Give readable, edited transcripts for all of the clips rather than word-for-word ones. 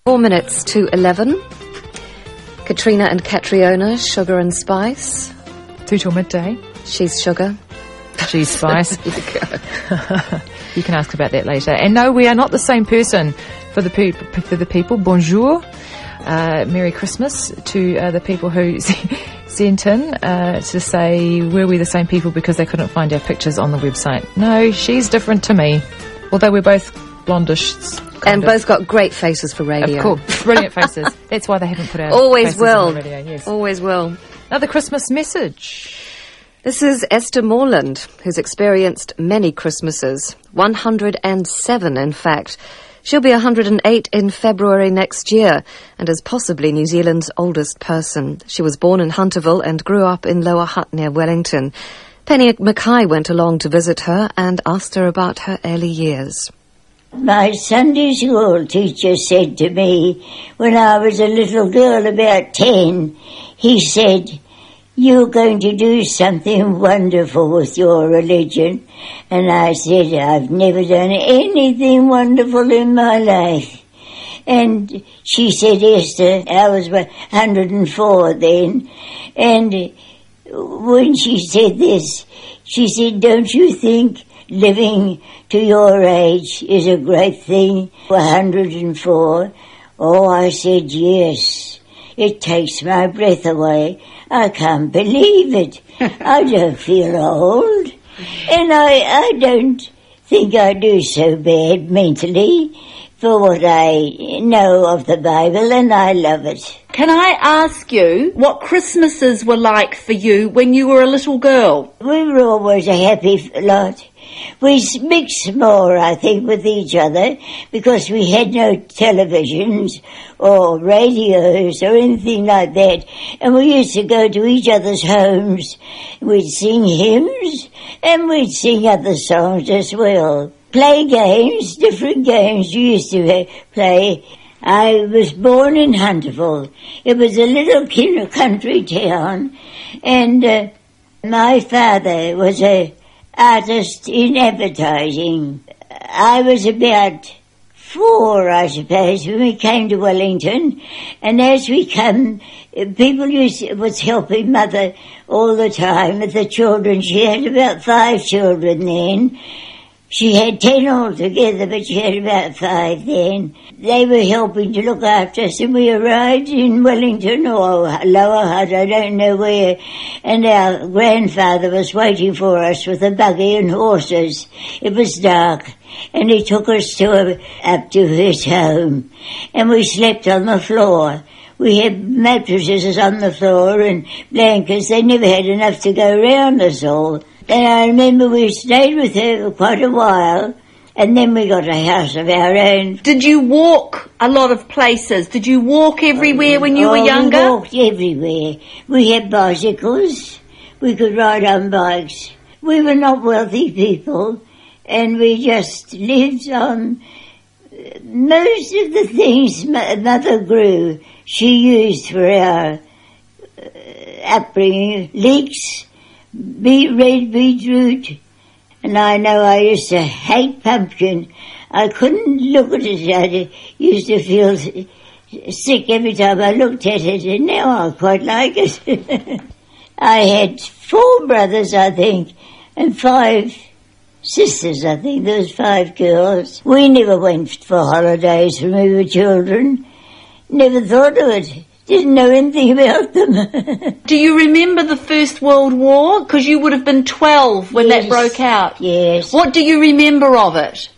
4 minutes to 11. Katrina and Catriona, Sugar and Spice. 2 till midday. She's Sugar. She's Spice. There you go. You can ask about that later. And no, we are not the same person for the people. Bonjour. Merry Christmas to the people who sent in to say, were we the same people because they couldn't find our pictures on the website. No, she's different to me. Although we're both blondish. And both got great faces for radio. Of course, brilliant faces. That's why they haven't put our Always faces will. on the radio. Yes. Always will. Another Christmas message. This is Esther Moreland, who's experienced many Christmases. 107, in fact. She'll be 108 in February next year and is possibly New Zealand's oldest person. She was born in Hunterville and grew up in Lower Hutt near Wellington. Penny Mackay went along to visit her and asked her about her early years. My Sunday school teacher said to me when I was a little girl about 10, he said, "You're going to do something wonderful with your religion." And I said, "I've never done anything wonderful in my life." And she said, "Esther," I was 104 then, and when she said this, she said, "Don't you think living to your age is a great thing?" 104. Oh, I said, "Yes. It takes my breath away. I can't believe it. I don't feel old. And I don't think I do so bad mentally for what I know of the Bible, and I love it." Can I ask you what Christmases were like for you when you were a little girl? We were always a happy lot. We mixed more, I think, with each other because we had no televisions or radios or anything like that. And we used to go to each other's homes. We'd sing hymns and we'd sing other songs as well. Play games, different games we used to play. I was born in Hunterville. It was a little country town, and my father was a artist in advertising. I was about 4, I suppose, when we came to Wellington, and as we come, people was helping Mother all the time with the children. She had about 5 children then. She had 10 altogether, but she had about 5 then. They were helping to look after us, and we arrived in Wellington or Lower Hutt, I don't know where, and our grandfather was waiting for us with a buggy and horses. It was dark, and he took us up to his home, and we slept on the floor. We had mattresses on the floor and blankets. They never had enough to go round us all. And I remember we stayed with her for quite a while, and then we got a house of our own. Did you walk a lot of places? Did you walk everywhere when you were younger? We walked everywhere. We had bicycles. We could ride on bikes. We were not wealthy people, and we just lived on most of the things Mother grew. She used for our upbringing. Leeks, red beetroot, and I know I used to hate pumpkin. I couldn't look at it. I used to feel sick every time I looked at it, and now I quite like it. I had 4 brothers, I think, and 5 sisters, I think. There was 5 girls. We never went for holidays when we were children. Never thought of it. Didn't know anything about them. Do you remember the First World War? Because you would have been 12 when that broke out. Yes. What do you remember of it?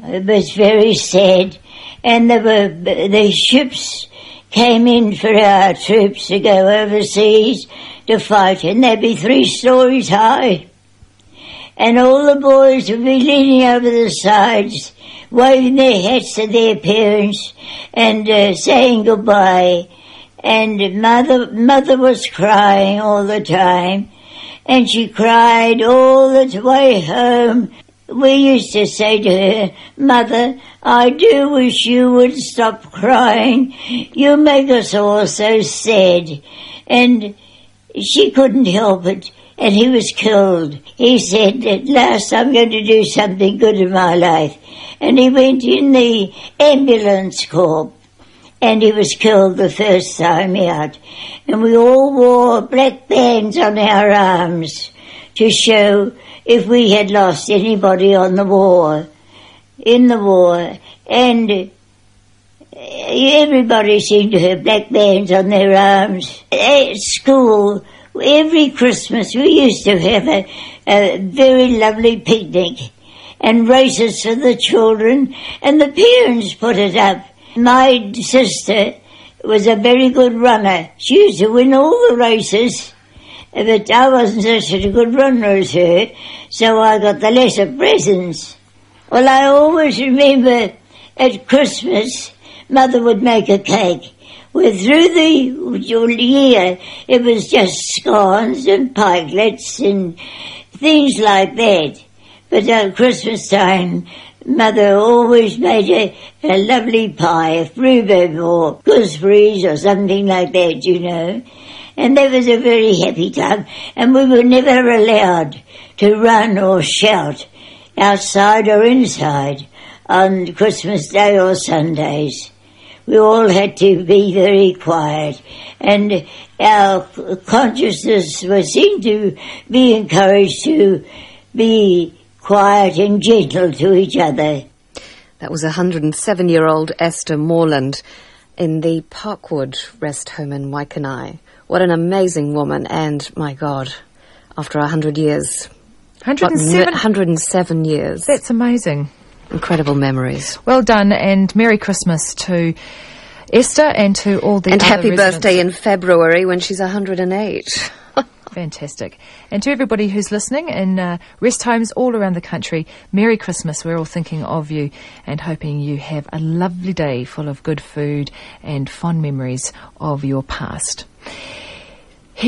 It was very sad. And the ships came in for our troops to go overseas to fight, and they'd be 3 stories high. And all the boys would be leaning over the sides, waving their hats to their parents and saying goodbye. And mother was crying all the time, and she cried all the way home. We used to say to her, "Mother, I do wish you would stop crying. You make us all so sad." And she couldn't help it, and he was killed. He said, "At last I'm going to do something good in my life." And he went in the ambulance corps. and he was killed the first time out. And we all wore black bands on our arms to show if we had lost anybody in the war. And everybody seemed to have black bands on their arms. At school, every Christmas we used to have a very lovely picnic and races for the children, and the parents put it up. My sister was a very good runner. She used to win all the races, but I wasn't such a good runner as her, so I got the lesser presents. Well, I always remember at Christmas, Mother would make a cake. Well, through the year, it was just scones and pikelets and things like that. But at Christmas time, Mother always made a lovely pie of rhubarb or gooseberries or something like that, you know. And that was a very happy time. And we were never allowed to run or shout outside or inside on Christmas Day or Sundays. We all had to be very quiet, and our consciousness seemed to be encouraged to be quiet and gentle to each other. That was 107-year-old Esther Moreland in the Parkwood Rest Home in Waikanae. What an amazing woman, and my God, after 100 years. 107 years. That's amazing. Incredible memories. Well done, and Merry Christmas to Esther and to all the and other happy residents. Birthday in February when she's 108. Fantastic. And to everybody who's listening in rest homes all around the country, Merry Christmas. We're all thinking of you and hoping you have a lovely day full of good food and fond memories of your past.